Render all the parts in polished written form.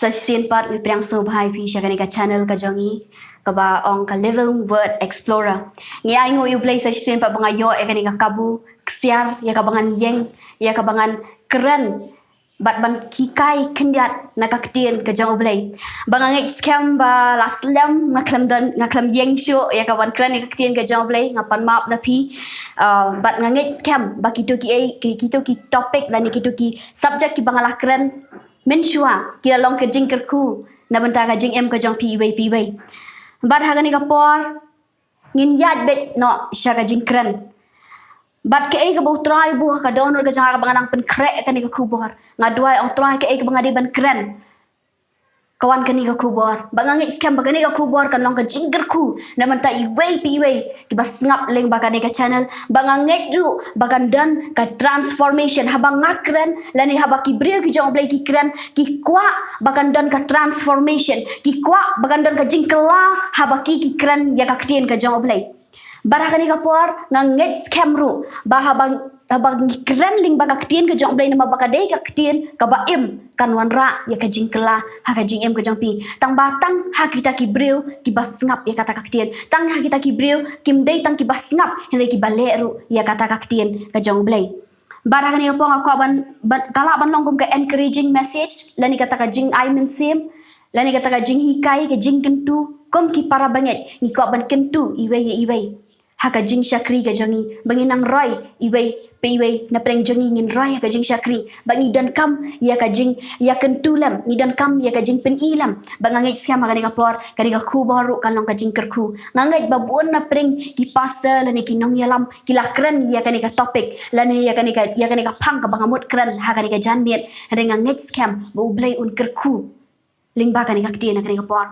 Sasian part mi priang so bhai pi shakani ka channel ka jongi ka ba ong ka living word explorer. Ngi ai ngo you play sasian part banga yo e kani ka kabu ksiar ya ka bangan yeng ya ka bangan keren bat ban kikai kendiat na ka ketien ka jong play. Banga ngai scam ba laslam ngaklam yeng sho ya ka ban keren ka ketien ka jong play ngapan map na pi bat ngai scam ba kitu ki topic la ni kitu ki subject ki banga la keren Menshua kila long ke jing kerku na benta ka jing em ka jong pi wei bad hagani ka por ngin yad bet no sha ka jing kren bad ke e ka bo try bu ka donor ka jang ka banganang pen krek ka ni ka kubor ngadwai ong try ke e ka bangadi ban kren kawan ka ni ka kubor bangangi scam bagani ka kubor kan long ka jing kerku na benta i wei ki bas ngap leng bagani ka channel bangangi ru bagandan ka transformation habang ngakren lani habaki brio ki jong play ki kren ki kwa bagandan ka transformation ki kwa bagandan ka jing kela habaki ki kren ya ka ktien ka jong play barakani ka por nganget scam ru ba habang keren ling baga ktien ka jong play na mabaka dei ka ktien ka ba im kan wanra ya ka jing kela ha ka jing em ka jong pi tang batang ha kita ki brio ki bas ngap ya kata ka ktien tang ha kita ki brio kim dei tang ki bas ngap hele ki baleru ya kata ka ktien ka jong play barakani ka po aku ban kala ban longkum ka encouraging message lani kata ka jing ai men sim lani kata ka jing hikai ka jing kentu kom ki para banget ni ko ban kentu iwei haka jing syakri ka jangi bangin nang roy iwei na preng jangi ngin roy haka jing syakri bangi dan kam ya ka jing ya kentulam ni dan kam ya ka jing pen ilam bangangai skam ka ni ka por ka ni ka khu baru kan long ka jing kerku ngangai babun na preng ki pastor lani ki nong yalam ki la kren ya ka ni ka topic lani ya ka ni ka pang ka bangamut kren haka ni ka janmiet renga ngai scam bu blay un kerku ling ba ka ni ka kti na ka ni ka por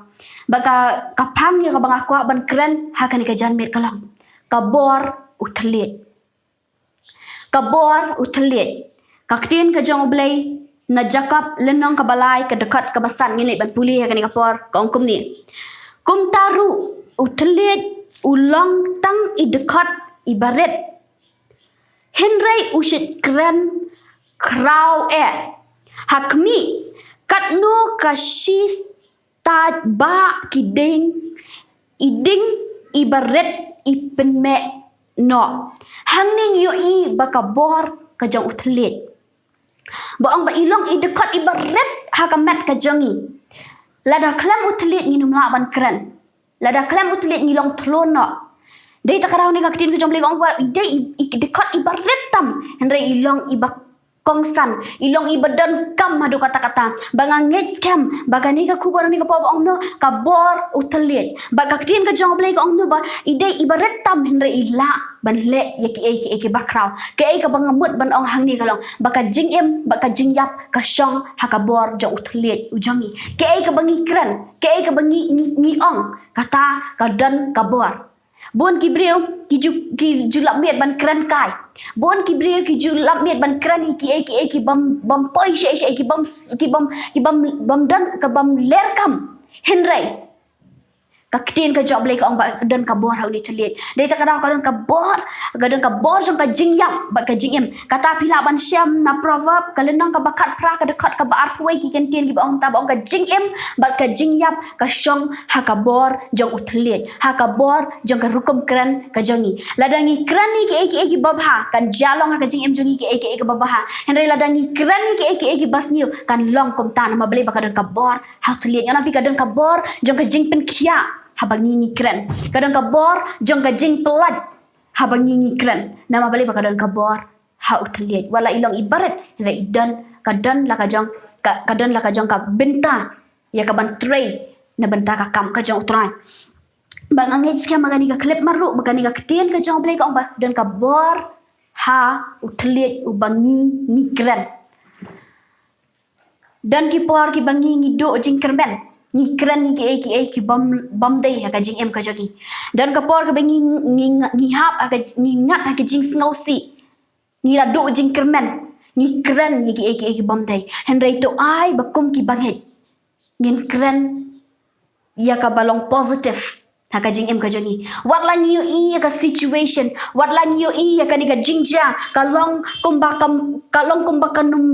baka kapang ya ka bang akwa ban kren haka ni ka janmiet kalang kabor utlit kaktin ka jong blay na jakap lenong kabalai ka dekat kabasan ngilai ban puli ka ni kapor kong kum ni kum taru utlit ulang tang i dekat ibaret henry ushit kren kraw hakmi katno kashis taj ba kiding iding ibaret ipen me no hangning yo i bakabor ka jong utlit baong ba ilong i dekat ibaret hakamet ka jongi lada klam utlit nginum laban keren lada klam utlit ngilong tlon no dei takarau ni kaktin ka jong beli gong dei i dekat ibaret tam henre ilong ibak kongsan ilong ibadan kam madu kata-kata banganget scam bagani ka kubor ni ka po ong no kabor utlit bagaktin ka jong play ka ong no ba ide ibaret tam henre ila banle yaki eki bakraw ke ka bangamut ban ong hangni kalong baka jing em baka jing yap ka shong hakabor jong utlit ujangi ke ka bangi kren ke ka bangi ni ong kata kadan kabor bon kibriu ki julap miet ban keren kai bon kibriu ki julap miet ban keren ki bam poi she ki bam dan ka bam lerkam henry kaktin ka job ka ong dan ka bor hauni telit dei ta kadang ka bor jong ka jing yap bat ka jing em kata pila ban syam na proverb kalenang ka bakat pra ka dekat ka baar kuai ki kentien ki ong ta ong ka jing em bat ka jing yap ka syong ha ka bor jong utlit ha ka bor jong ka rukum keren ka jongi ladangi keren ni ki babha kan jalong ka jing em jongi ki babha henry ladangi keren ni ki basniu kan long kom ta na mabeli bakadan ka bor ha telit ngana pi kadan ka bor jong ka jing pen khia habang ngingi keren kadang kabor jong ka jing pelat habang ngingi keren nama balik kadang kabor ha utliat wala ilong ibarat re idan kadan la ka jong ka benta ya ka ban tray na benta ka kam ka jong utrai bang angit ska magani ka clip maru magani ka ktien ka jong balik ka ong dan kabor ha utliat ubangi ni keren dan ki por ki bangi ngi do jing kerben ni keren ni ki bam dei ha ka jing em ka jogi dan ka por ka bengi ni hap ha ka ni ngat ha ka jing snowsi ni la do jing kermen ni keren ni ki bam dei henry to ai bakum ki banget ngin keren ya ka balong positive haka jing em ka joni wat lang yo I ka situation wat lang yo I ka ni ka jingja kalong kumba kanum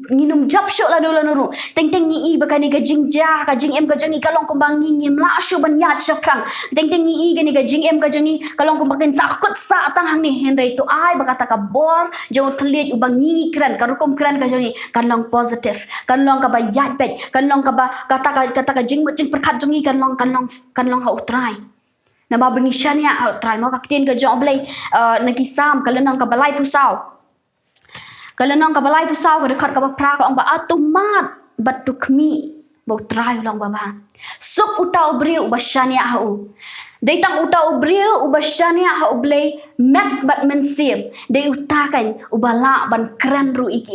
nginum jap sho la dolo nuru teng teng ni I ba ka ni ka jingja ka jing em ka joni kalong kumba ngingim la sho ban ya chaprang teng teng ni I ka ni ka jing em ka joni kalong kumba ken sakut sa tang hang ni henry to ai ba kata ka bor jo thliet ubang ngi kran ka rukom kran ka joni kalong positive kalong ka ba yat bet kalong ka ba kata ka jing perkhat joni kalong ha utrai na mabungi syania try mo kaktin ka jong blay nakisam kalanang ka balay pusaw kalanang ka balay pusaw ka dekat ka ba pra ka ang ba atumat bat tukmi bo try lang baba sup utaw briu ba syania hau Daitang utaw briu uba syania hau blay mek bat mensip day utakan ubala ban kran ru iki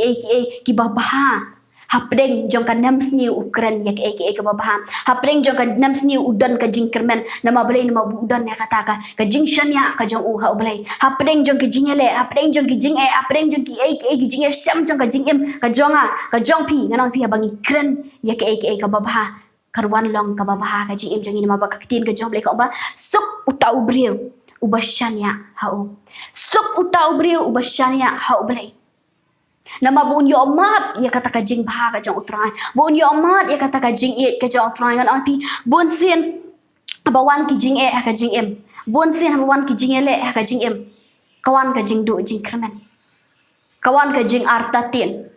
ki babaha hapdeng jong ka namsni ukran yak eke ka babaha hapdeng jong ka namsni udan ka jingkermen nama blay nama udan ya kata ka jing syania ka jong ha blay hapdeng jong ki jingele hapdeng jong ki jing hapdeng jong ki ki jing syam jong ka jing em ka jong pi nganong pi abangi kran yak eke ka babaha karwan long ka babaha ka jing em jong nama ba kaktin ka jong blay ka ba sup utau briu uba syania hau sup utau briu uba syania hau blay Nama buun yo amat ya kata ka jing baha ka jong utrai buun yo amat ya kata ka jing it ka jong utrai ngan api buun sin abawan ki jing ka jing em buun sin abawan ki jing ele ka jing em kawan ka jing du jing kermen kawan ka jing artatin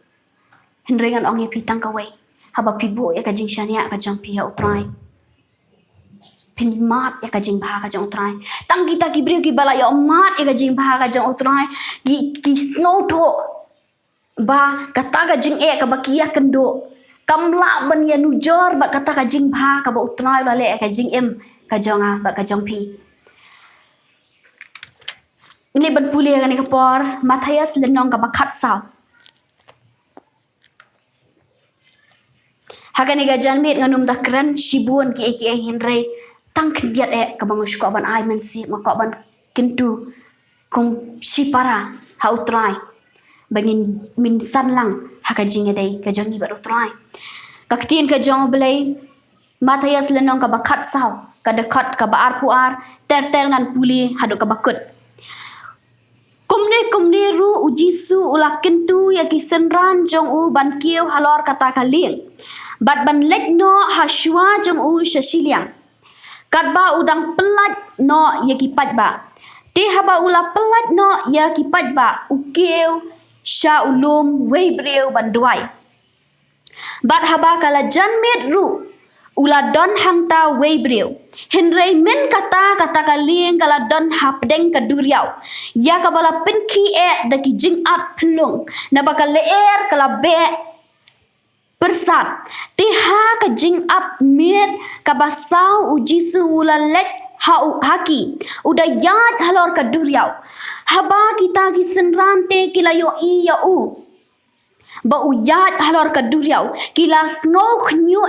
henrengan ong ye pitang ka wei haba pibu ya ka jing syania ka jong pi utrai penmat ya ka jing baha ka jong utrai tang kita ki briu ki bala yo amat ya ka jing baha ka jong utrai ki snow tho ba kata ka jing ka bakia kendo kamla ban ya nujor ba kata ka jing bha ka ba utrai la le ka jing em ka jonga ba ka jong pi ini ban puli ka ni ka por Matthias lenong ka ba khat saw haga ni ga janmit nganum da kran shibun ki hinre tang khiat ka bangus ko ban ai men si ma ko ban kintu kum sipara ha utrai bangin min san lang haka jinga day ka jongi ba utrai kaktin ka jong blay Matthias lenong ka bakat saw ka dekat ka ba ar puar ter ngan puli hadu ka bakut kumne ru ujisu ulakin tu ya kisenran jong u ban kieu halor kata ka ling bat ban lek no hashwa jong u shashiliang kat ba udang pelat no ya kipat ba ti haba ula pelat no ya kipat ba ukeu Sha ulum wei breu banduai. Bat haba kala janmet ru ula don hangta wei breu. Henrei men kata kaling kala don hapdeng kaduriau. Ya kabala penki daki jing at pelung. Na bakal leer kala be persat. Tiha ka jing up mit kabasau ujisu ula lek haki udah yat halor kaduriau haba kita kisenran te kila yo I ya u ba u yat halor kaduriau kila snow knyu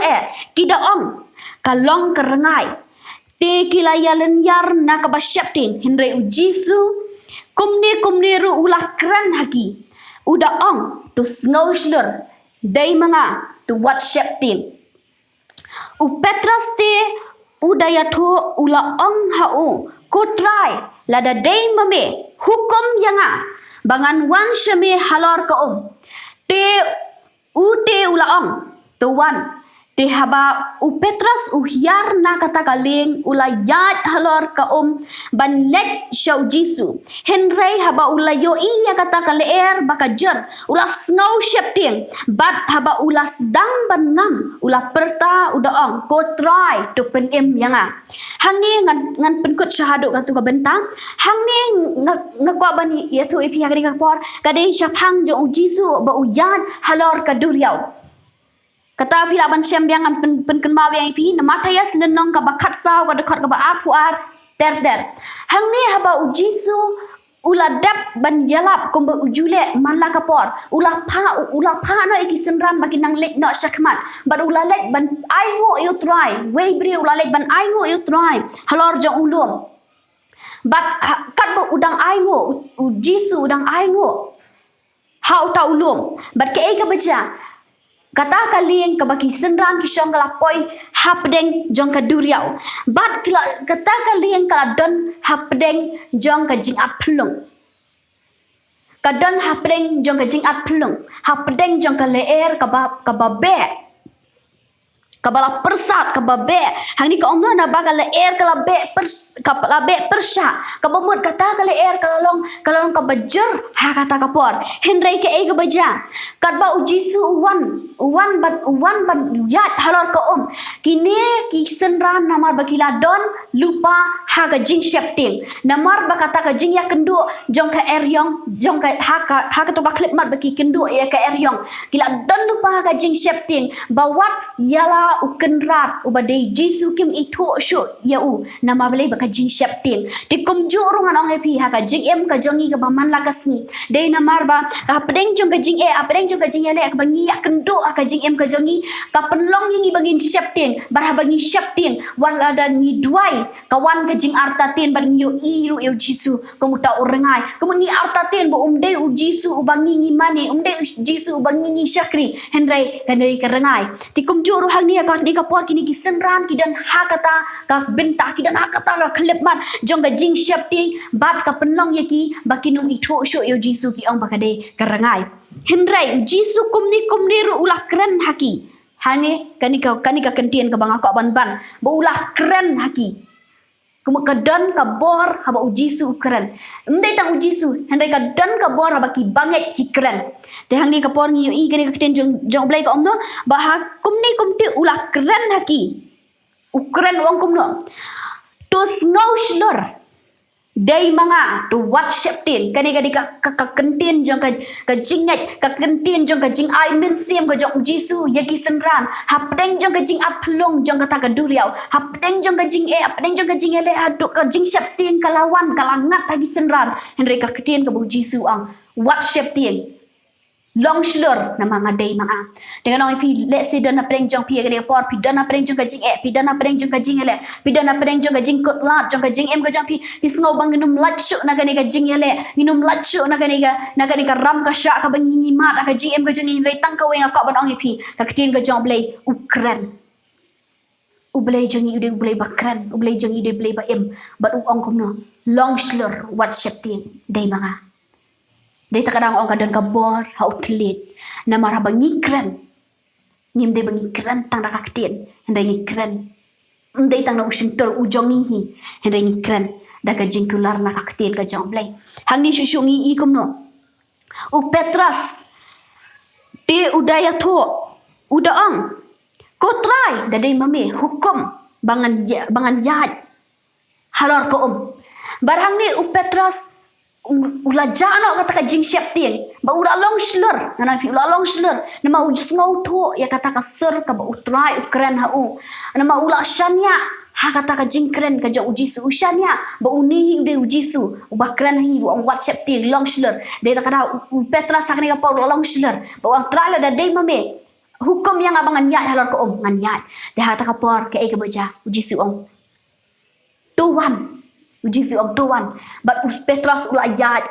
kida ong kalong kerengai te kila yalen yar na kabasyapting hinre u jisu kumne ru ulah kran haki udah ong to snow shlur day mga to what syapting u petras te udaya tho ula ong hau kutrai lada day mame hukum yanga bangan wan shame halor ka te ute ula ong to wan te haba u petras u hiar na kata kaling ula yat halor ka ban let show jisu henrei haba ula yo iya kata kaleer bakajer ula snow shapting bat haba ula sedang ban ngam ula perta uda ong ko try to pen yanga hangni ngan penkut syahadu katu ka bentang hangni ngakwa ban yatu ipi hagri ka por kadai syapang jo jisu ba u yat halor ka duriau kata pila ban syambiang pen kenma yang ipi na Matthias lenong ka bakat saw ka dekat ka ba apuar ter hangni haba u jisu ula dap ban yalap komba ujule manla kapor ula pa no ikisenram bagi nang lek no syakmat ban ula lek ban aingo you try we bri ula lek ban aingo you try halor jong ulum bat kat bo udang aingo jisu udang aingo ha uta ulum bat ke ka baca Kata kalian ke bagi senran ki syong kalapoi hapdeng jong ka duriau. Bat kata kalian kaladon hapdeng jong ka jing at plung. Kadon hapdeng jong ka jing at plung. Hapdeng jong ka leer ka babe. Kabala persat kababe hang ni ka ongno na bagal leer kala be persya kabamut kata kala leer kala long kabajur ha kata kapor henry ke e gabaja kadba ujisu uwan ban yat halor ka kini ki senran namar bakila don lupa ha ka jing shepting namar bakata ka jing ya kendu jong ka eryong jong ka ha ka to ka klip mat baki kendu ya ka eryong kila don lupa ha ka jing shepting bawat yala ukenrat ubadai jisu kim itu syu ya nama balai baka jing shepting di kumju urungan ong epi ha ka jing em ka jongi ka baman lakasni dei namar ba ka pedeng jong ka jing apedeng jong ka jing ele ka bangi ya kendo ka jing em ka jongi ka penlong yang bagi shepting barha bagi shepting wala da ni duai kawan ka jing artatin ban yo iru eu jisu kamuta urengai kamu ni artatin bo umdei u jisu ubangi ni mani umdei jisu ubangi ni syakri henry kanai ka rengai ti kumju ruhang ni ka ni ka por kini kisenran ki dan hakata ka benta ki dan hakata ka klepmat jong ka jing shepting bat ka penlong yaki bakinung itho syo yo jisu ki ong bakade karangai henry jisu kumni ru ulah keren haki hane kani ka kentien ka banga ka ban bo ulah keren haki kemukadan ka bor haba ujisu keren mdai tang ujisu henry ka dan ka bor haba ki banget ki keren te hang ni ka por ngi i kani ka keten jong blai ka omno bah kumni kumti ulah keren haki ukren wong kumno to ngau shlor dai manga to what sheptin kani ka kentien jong ka jingat ka kentien jong ka jing ai min sim ka jong jisu yaki senran hapdeng jong ka jing aplong jong ka ta ka duriau hapdeng jong ka jing hapdeng jong ka jing ele aduk ka jing sheptin kalawan kalangat lagi senran henry ka ketien ka bu jisu ang what sheptin long shlur nama ngadai maa dengan orang pi let's say dana preng jong pi gade por pi dana preng jong ka jing pi dana preng jong ka jing ele pi dana preng jong ka jing kot lat jong ka jing em ka jong pi sngo bang nginum lat syu na gane ka jing ele nginum lat syu na gane ka ram ka sya ka bang ngi mat ka jing em ka jong ngi tang ka wenga ka ban ong pi ka ketien ka jong blai ukran ublai jong ude ublai bakran ublai jong ude blai ba em bat ong komno long shlur what sheptin dai manga dei takadang ong kadan kabor ha utlit na marah bangikran ngim de bangikran tang rakaktin hendai ngikran ndei tang na usintor ujongi hendai ngikran daga jingkular na kaktin ka jong blai hang ni shushungi i komno u petras te udaya tho udaang ko try dadai mame hukum bangan yad halor ko barhang ni u petras ula jano kata ka jing sheptin ba ula long shlur na pi ula long shlur nama u ngau tho ya kata ka ser ka ba utrai ukren ha nama ula shanya ha kata ka jing kren ka ja uji su shanya ba uni ude uji su ba kren hi bu ong wat sheptin long shlur de ta kada u petra sakni ka pa long shlur ba ong trala da dei mame hukum yang abangan ya halor ko ngan ya de ha ta ka por ke e ka baja uji su ong tuan uji su ong tuan but petras ulayat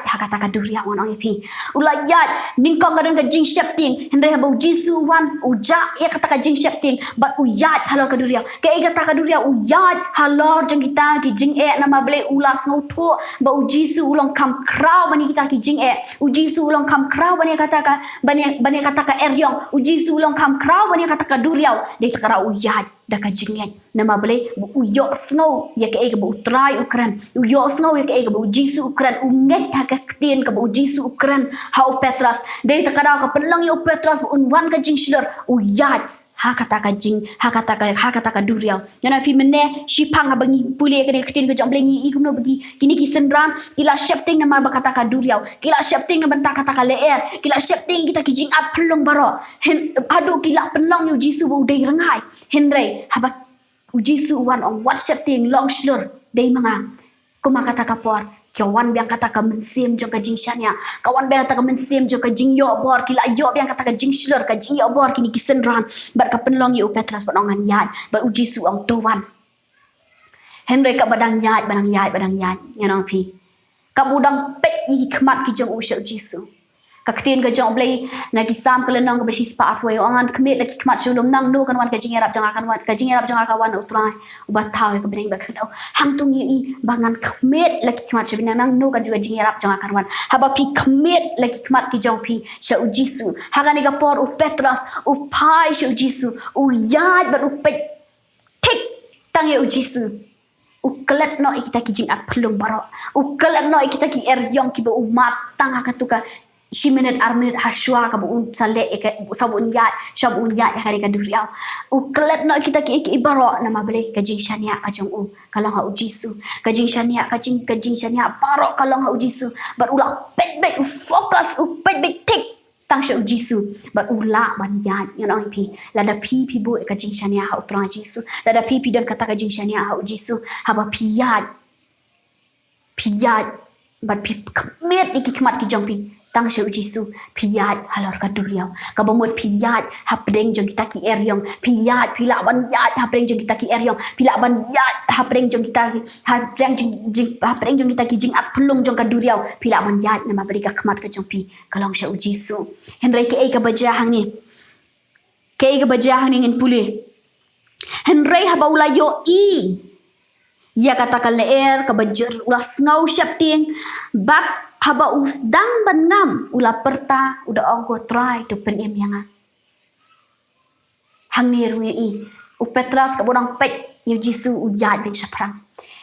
ha kata ka duria ong pi ulayat ningkong kadang ka jing shepting hendre ha uji su wan uja ya kata ka jing shepting but uyat halor ka duria ke kata ka duria uyat halor jeng kita ki jing nama ble ulas ngau tho ba uji su ulong kam kraw bani kita ki jing uji su ulong kam kraw bani kata ka bani kata ka eryong uji su ulong kam kraw bani kata ka duria de kara uyat daka jingen nama boleh uyok snow ya ke bu utrai ukran uyok snow ya ke bu jisu ukran unget ha ka tien ka bu jisu ukran ha petras de takara ka pelang yo petras unwan ka jing shler uyat ha kata ka duriau yana pi menne shipang ha bangi pule ka de tien ka jamblengi i kumno bagi kini ki senran kila shepting nama ba kata ka duriau kila shepting na banta kata ka leer kila shepting kita ki jing at pelong baro adu kila penlong yo jisu bu de rengai henry haba ujisu wan ong what shepting long shlur dei manga kuma kata ka por kawan biang kata ka mensim jong ka jing shania kawan biang kata ka mensim jong ka jing yo bor kila yo biang kata ka jing shlur ka jing yo bor kini kisenran bar ka penlong yo petras bonongan yat bar ujisu ong tuan henry ka badang yat nganong pi ka budang pek i khmat ki jong usha jisu Kaktin ka jong blay nagisam ka lenong ka besis pa atway angan kemit lagi kemat sulum nang no kan wan ka jing erap jang akan wan ka jing erap jang akan wan utrai ubat tahu ka beneng ba khadau hang tung yi bangan kemit lagi kemat sebina nang no kan juga jing erap jang akan wan haba pi kemit lagi kemat ki jong pi sha u jisu hagani ka por u petras u pai sha u jisu u yaj bar u pet tik tang ye u jisu ukelat no kita ki jing at pelung baro ukelat no kita ki eryong ki ba umat tang akatuka si minit arminit haswa ka bu sale sabun ya sabun ya hari ka duriau ukelat no kita ki ibaro nama bele ka jing shania ka jong u kalau ha ujisu ka jing shania ka jing shania baro kalau ha ujisu bar ula pet fokus u pet tik tang sha ujisu bar ula ban ya ngon pi lada pi bu ka jing shania ha utra jisu lada pi dan kata ka jing shania ha ujisu haba piyat bar pi kmet ikmat ki jong pi tang sha ujisu piyat halor ka duriau ka bomot piyat hapdeng jong kita ki eryong piyat pila ban yat hapdeng jong kita ki eryong pila ban yat hapdeng jong kita hapdeng jong kita ki jing at pelung jong ka duriau pila ban yat nama beri ka khamat ka jong pi kalong sha ujisu henry ke ka bajahang ni ngin puli henry habaula yo ya katakan leer ka bajer ulas ngau syap ting bak haba usdang ban ngam ula perta udah ongko try to pen yang hang ni rui u petras ka borang pet yu jisu u jat ben saprang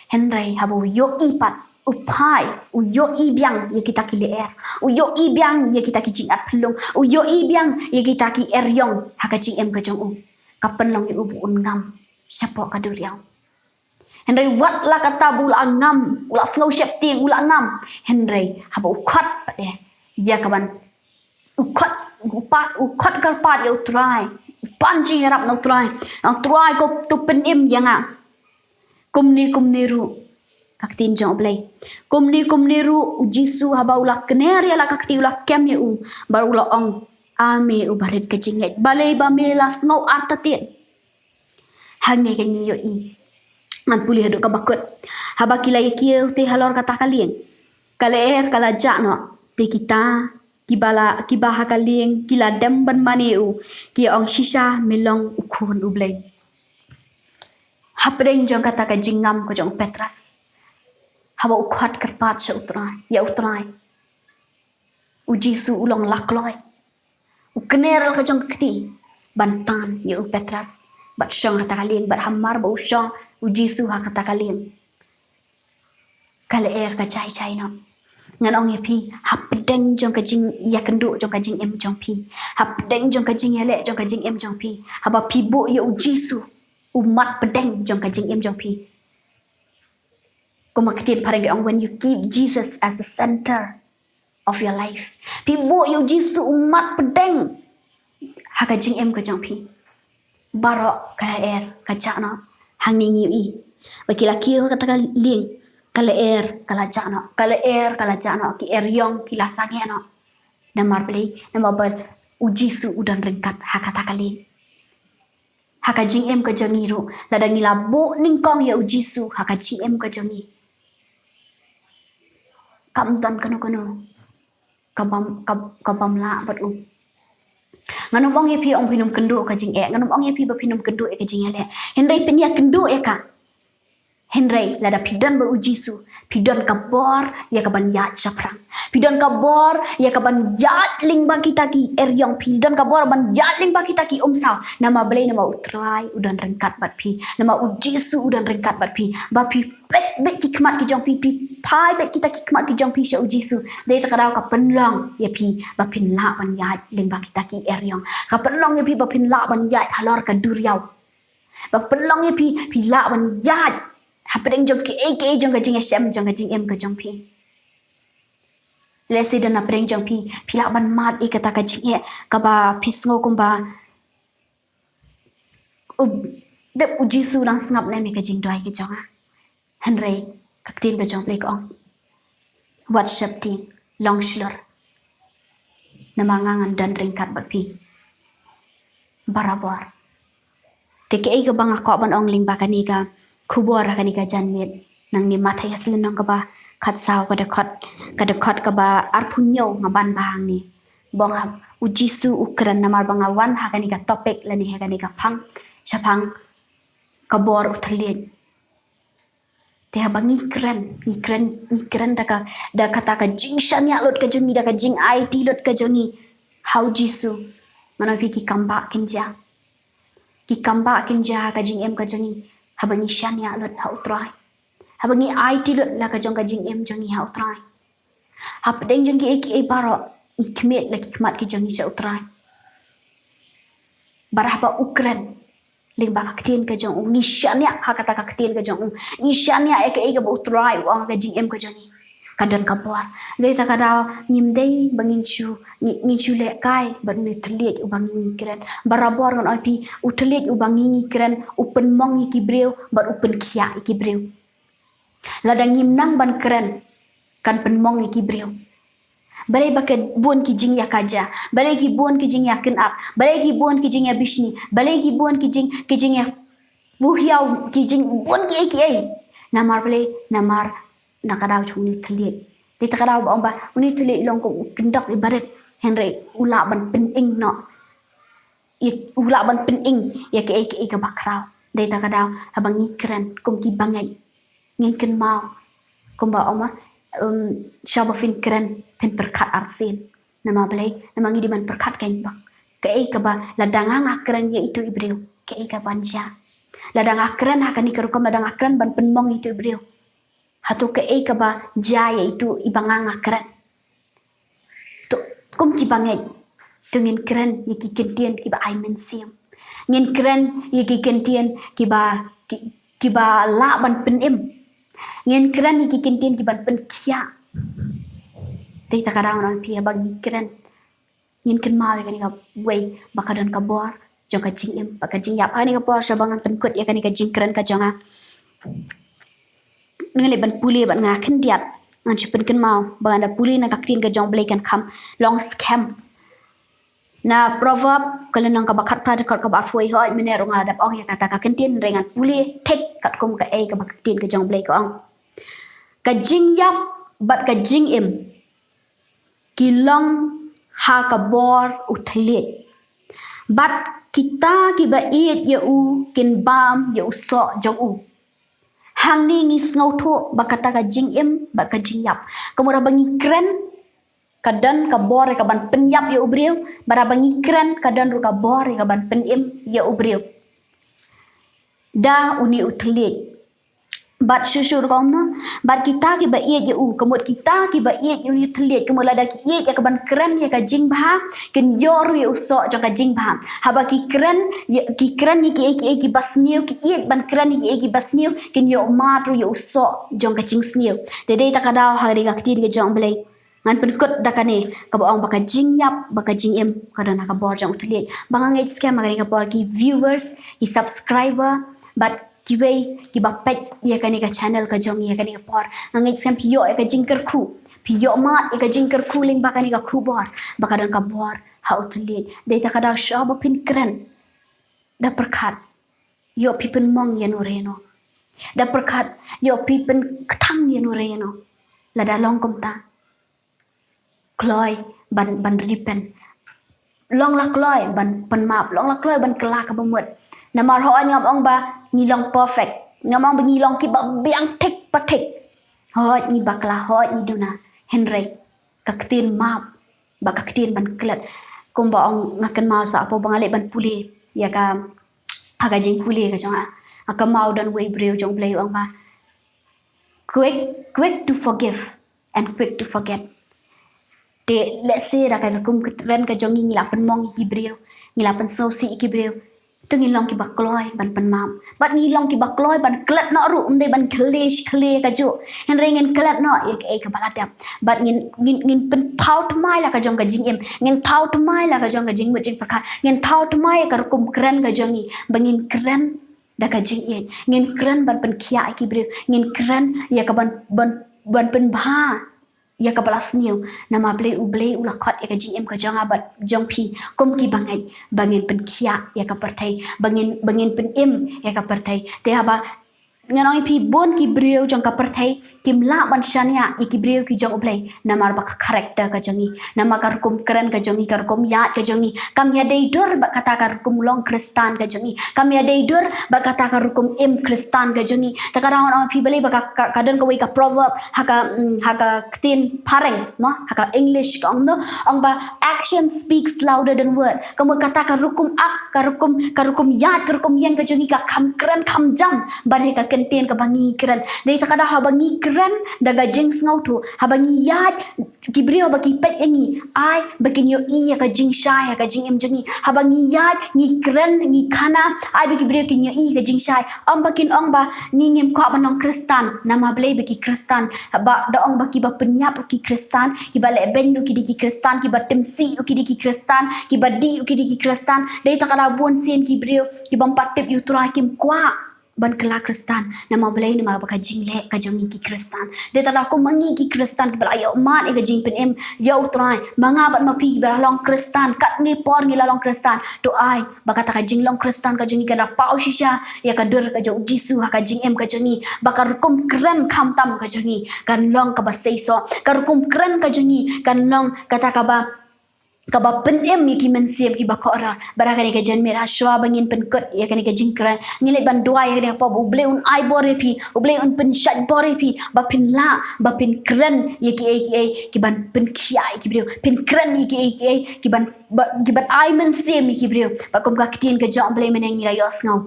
henry haba yo pat u pai u yo biang ye kita ki leer u yo biang ye kita ki jing at pelung u yo biang ye kita ki eryong ha ka jing em ka jong u ka penlong ye u bu ngam sapok ka duriau Henry wat la kata bula ngam ula ngau syap ting ula ngam Henry haba ukhat ya kaban ukhat karpat ya utrai panji rap no try ko tu penim yanga kumni ru kaktin jong oblay kumni ru ujisu haba ula kener ya la kakti ula kem ya u bar ula ong ame u barit ke jinget balai ba melas ngau artatin hange ke nyo man pulih aduk kabakut haba kila yekieu te halor kata kalieng kaleer kala jakno te kita kibaha kalieng kila dem ban maniu ki ong shisha melong ukun ublay hapdeng jong kata ka jingam ko jong petras haba ukhat kerpat sha utrai ujisu ulong lakloi ukner ka jong kti bantan ya petras bat syong kata kalieng bat hamar ba usyong ujisu ha kata kalieng kaleer ka chai no ngan ong yepi hapdeng jong ka jing ya kendu jong ka jing em jong pi hapdeng jong ka jing ele jong ka jing em jong pi haba pi bu ye ujisu umat pedeng jong ka jing em jong pi kumaktin pareng ong when you keep Jesus as the center of your life pi bu ye ujisu umat pedeng ha ka jing em ka jong pi barok kaleer ka chakno hang ningi baki laki kata kalieng kaleer kala jakno ki eryong ki lasage no namar play nama bar ujisu udan rengkat hakata kalieng haka jing em ka jangiru ladangi labo ningkong ya ujisu haka jing em ka jangi kamdan kano kabam la bat nganum ong yepi ong pinum kendu ka jing nganum ong yepi ba pinum kendu ka jing ele henry penia kendu ka henry lada pidan ba ujisu pidan kabor ya kaban yat saprang pidan kabor ya kaban yat ling ba kita ki eryong pidan kabor ban yat ling ba kita ki umsaw nama belai nama utrai udan rengkat bat pi nama ujisu udan rengkat bat pi ba pi bet ki kmat ki jong pi pai bet kita ki kmat ki jong pi sha ujisu dei takadau ka penlong ya pi ba pin la ban yat ling ba kita ki eryong ka penlong ya pi ba pin la ban yat halor ka duriau ba penlong ya pi la ban yat hapdeng jong ki jong ka jing sm jong ka jing em ka jong pi lesi dan hapdeng jong pi la ban mat kata ka jing ka ba pisngo kumba de ujisu lang sngap na mi ka jing doi ki jong henry kaktin ka jong plek ong whatsapp ting long shlor namangangan dan ringkat bat pi barabor teke ka bang ako ban ong ling ba kanika kubor kanika janmit nang ni matay aslin nang kaba khat saw kada khot ka ba arpunyo ngaban bahang ni bong ujisu ukran namar bangawan hakani ka topik lani hakani ka phang chapang kabor uthalien te bangi kren da kata ka jing shanya lot ka jongi da ka jing IT lot ka jongi how jisu mana pi ki kamba kinja ka jing em ka jongi habangi shanya lot how try habangi IT lot la ka jong ka jing em jongi how try hap deng jongi eki baro ikmet la kikmat ki jongi cha utrai barah ukran ling ba kaktin ka jong ni shania ha kata kaktin ka jong ni shania ek ek ba utrai wa ka jing em ka jongi kadan ka por le ta kada nim dei bangin chu ni chu le kai ban ni tliet u bangi ni kren barabor ngon api utliet u bangi ni kren upen mong iki breu bar upen kia iki breu ladang nim nang ban kren kan pen mong iki breu balai bakat buon ki jing ya kaja balai ki buon ki jing ya ken up balai ki buon ki jing ya bishni balai ki buon ki jing ya buhiau ki jing buon ki ai namar balai namar nakadaw chuni tliet di takadaw ba ba uni tliet long ko kendok ibarat henry ula ban pen ing no ula ban pen ing ya ke ka bakraw di takadaw habang ikran kum ki bangai ngin ken mau kum ba oma shaba fin kren pen perkat arsin nama balai nama ngi di man perkat kain bak ke ba ladang akran ya itu ibreu ke ka banja ladang akran hakani kerukam ladang akran ban penmong itu ibreu hatu ke ka ba jaya itu ibang akran tu kum ki bangai tu ngin kren ya ki kentien ki ba ai mensiam ngin kren ya ki kentien ki ba la ban penem ngin kren ki kentien ki ban pen kia dei takadaw na pia bagi kren ngin ken mawe kani ka way bakadan ka bor jong ka jing em baka jing yap kani ka bor sabangan penkut ya kani ka jing kren ka jonga ngale ban puli ban nga ken diat ngan chupen ken mau banda puli na kaktin ka jong blai kan kham long scam na proverb kalenang ka bakat prada ka ba foi hoi mene ronga dap ong ya kata ka kentin rengan puli tek kat kum ka ka bakatin ka jong blai ka ong ka jing yap bat ka jing em kilong ha ka bor utlit bat kita ki ba iet ya u kin bam ya u so jong u hang ni ngis ngau tho bakata ka jing em bat ka jing yap kamura bangi kren kadan ka bor ka ban pen yap ya u breu bara bangi kren kadan ru ka bor ka ban pen em ya u breu da uni utlit bat syusyur kau na bat kita ki ba iet ya u kemut kita ki ba iet uni tliet kemut lada ki iet ya ka ban kren ya ka jing bha ken yor ya uso ja ka jing bha haba ki kren ni ki basniu ki iet ban kren ni ki basniu ken yo matru ya uso jong ka jing sniu de dei ta kadaw hari ka tin ke jong blai ngan penkut dakane ka ba ong baka jing yap baka jing em kadana ka bor jong tliet bangang it scam magani ka bor ki viewers ki subscriber bat kiway ki bapet ya kani ka channel ka jong ya kani ka por ngai scam pio ka jingker khu pio ma ka jingker khu ling bakani ka khu bor bakadan ka bor ha utlit de ta kada shaba pin kren da perkat yo pipen mong ya no reno da perkat yo pipen ktang ya no reno la da long kom ta kloi ban ripen long la kloi ban pen map long la kloi ban kela ka bamut namar ho ngam ong ba ni long perfect ngamang ba ni long ki ba biang tek patek ho ni bakla ho ni duna henry kaktin map ba kaktin ban klet kum ba ong ngakan mau sa apa bangale ban puli ya ka aga jing puli ka jonga aka mau dan way breu jong play ong ba quick to forgive and quick to forget de let's say da ka kum ren ka jongi ngilapan mong ki breu ngilapan so si ki breu tu ngilong ki bakloi ban pen mam bat ngilong ki bakloi ban klet no ru umde ban kle ka ju hen rengen klet no e ka baladam bat ngin pen thau tmai la ka jong ka jing em ngin thau tmai la ka jong ka jing mujing pakha ngin thau tmai ka kum kren ka jongi bangin kren da ka jing en ngin kren ban pen khia ki bre ngin kren ya ka ban pen bha ya ka balas niu nama ble ula khot ya ka jing em ka jong abat jong pi kum ki bangai bangin pen khia ya ka perthai bangin pen em ya ka perthai te haba nganoi pi bon ki breu jong ka perthai kim la ban shania ki breu ki jong ublai namar ba karakter ka jongi nama ka rukum keren ka jongi ka rukum ya ka jongi kam ya dei dor ba kata ka rukum long kristan ka jongi kam ya dei dor ba kata ka rukum em kristan ka jongi takara on pi beli ba ka dan ka wei ka proverb haka tin pareng no haka english ka ong ba action speaks louder than word kamu kata ka rukum ak ka rukum ya ka rukum yang ka jongi ka kam keren kam jam bare ka kentien ka bangi keren dei takada ha bangi keren daga jing ngau tu ha bangi yat ki brio ba ki pet yangi ai bakin yo i ka jing shai ka jing em jongi ha bangi yat ni keren ni kana ai ba ki brio ki yo i ka jing shai am bakin ong ba ni ngem ko banong kristan nama blei ba ki kristan ba da ong ba ki ba penyap ki kristan ki ba le ben ki di ki kristan ki ba temsi ki di ki kristan ki ba di ki di ki kristan dei takada bon sen ki brio ki bam patip yu tra kim kwa ban kela kristan nama belai nama ba kajing le kajongi ki kristan de tada ko mangi ki kristan bala yo man e kajing pen em yo trai manga bat ma pi ba long kristan kat ni por ngi la long kristan to ai ba kata kajing long kristan kajongi ka pau shisha ya ka dur ka jo jisu ha kajing em kajongi ba ka kum keren kham tam kajongi kan long ka ba seiso ka kum keren kajongi kan long kata ka ba kaba pen em ki men siap ki bakora barakani ka jan mera shwa bangin pen kot ya kani ka jingkran ngile ban dua ya kani pa uble un ai bore pi uble un pen shat bore pi ba pin la ba pin kran ya ki ban pen khiai ki brio pin kran ki ban ai men siap ki brio ba kom ka kitien ka jong ble men ngila yos ngau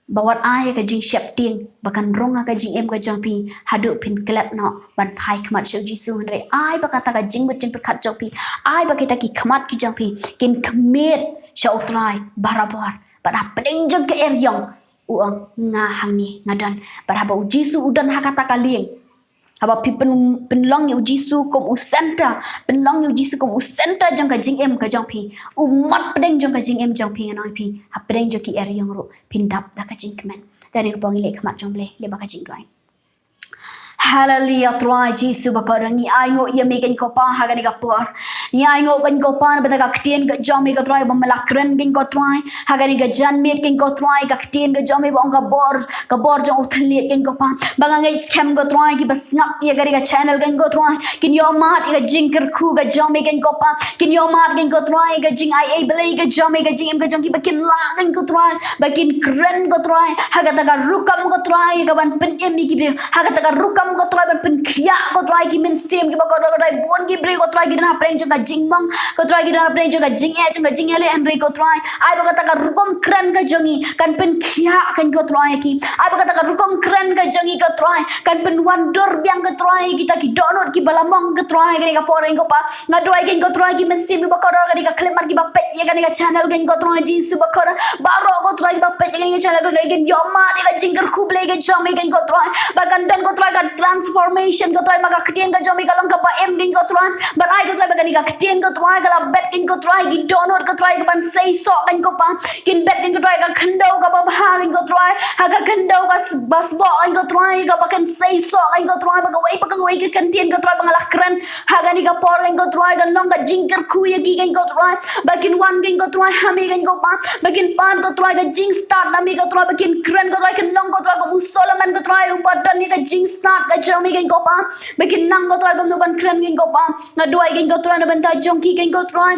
bawat ai ka jing syap ting bakan ronga ka jing em ka jong pi hadu pin kelat no ban pai khamat shau jisu hre ai ba kata ka jing but jing khat jong pi ai ba kita ki khamat ki jong pi kin khamet shau trai barabar pada pedeng jong ke er yong uang nga hangi ngadan pada ba jisu udan ha kata ka lieng haba pi penlong yu jisu kom usenta penlong yu jisu kom usenta jong ka jing em ka jong pi umat pedeng jong ka jing em jong pi nganoi pi ha pedeng jong ki er yong ro pindap da ka jing kemen dari ko pangile khamat jong ble le ba ka jing doi hallelujah try jisu ba ka rangi ai ngo ye me ken ko pa ha ga ni ka por ya ai ngo ben ko pa ba ka ktien ga jong me ka try ba malakren ken ko try ha ga ni ga jan me ken ko try ka ktien ga jong me ba ka bor jong uthliet ken ko pa ba ngai scam go try ki bas ngap ye ga channel ken ko try kin yo mat ga jing ker khu ga jong me ken ko pa kin yo mat ken ko try ga jing ai blai ga jong me ga jing em ga jong ki ba kin la ken ko try ba kin kren ko try ha ga ta ga rukam ko try ga ban pen em mi ki bre ha ga ta ga rukam ko try ban pen khia ko try ki men sem ki ba ko try bon ki bre ko try ki na preng jong ga jing mong ko try ki na preng jong ga jing ele en re ko try ai ba ta ga rukom kren ga jongi kan pen khia kan ko try ki ai ba ta ga rukom kren ga jongi ko try kan pen wandor biang ko try kita ki download ki balamong ko try ga ni ka poreng ko pa ngadoi ken ko try ki men sem ki ba ko ga ni ka klemar ki ba pet ye ga ni ka channel ken ko try jin su ba ko baro ko try ki ba pet ye ga ni ka channel ko ken yo ma de ga jing ker khu ble ga jong me ken ko try ba kan dan ko try ga transformation ko try ma ka ktien ga jong me ka long ka ba em ken ko try ba ai ko try ba ga ni ka ktien ko try ga la bet ken ko try ki download ko try ka ban sei so ken ko pa kin bet ken ko try ka khando ka ba ha ken ko try ha ka khando ka bas bo ken ko try ka ba kan sei so ken ko try ba ka wei ka ktien ko try ba la kran ha ga ni ka por ken ko try ga long ka jing ker khu ye ki ken ko try ba kin wan ken ko try ha me ken ko pa ba kin pan ko try ga jing start na me ko try ba kin kran ko try ken long ko try ko musolaman ko try upadan ni ka jing start ka jong me ken ko pa ba kin nang ko try ko no ban kran ken ko pa ngadoi ken ko try na ban ta jong ki ken ko try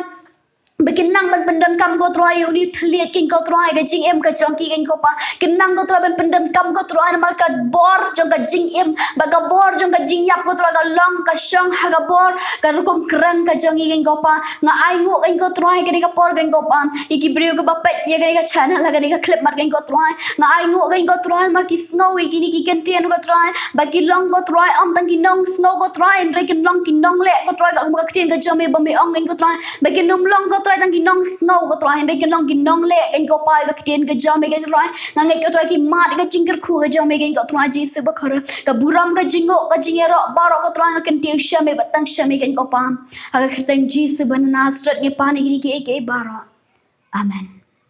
bikin nang ban pendan kam ko try uni thliet king ko try ga jing em ka chong ki ken ko pa kin nang ko try ban pendan kam ko try na ka bor jong ka jing em ba ka bor jong ka jing yap ko try ga long ka shong ha ga bor ka rukum kran ka jong ken ko pa nga ai ngo ken ko try ga ni ka por ken ko pa iki brio ko ba pet ye ga ni ka channel ga ni ka clip mar ken ko try nga ai ngo ken ko try ma ki snow ki ni ki ken tien ko try ba ki long ko try om tang ki nong snow ko try en re ken long ki nong le ko try ga ka tien ka jong me ba me ong ken ko try ba ki num long ko try tang ki nong snow ko try be ki long ki nong le ken ko pa ga tien ka jong me ken try nga ngai ko try ki mat ga jing ker khu ga jong me ken ko try ji se ba khar ka buram ga jingo ka jingero baro ko try nga ken tiu sha me batang sha me ken ko pa ha ga khirtang ji se ban nasrat ye pa ni ki ke baro amen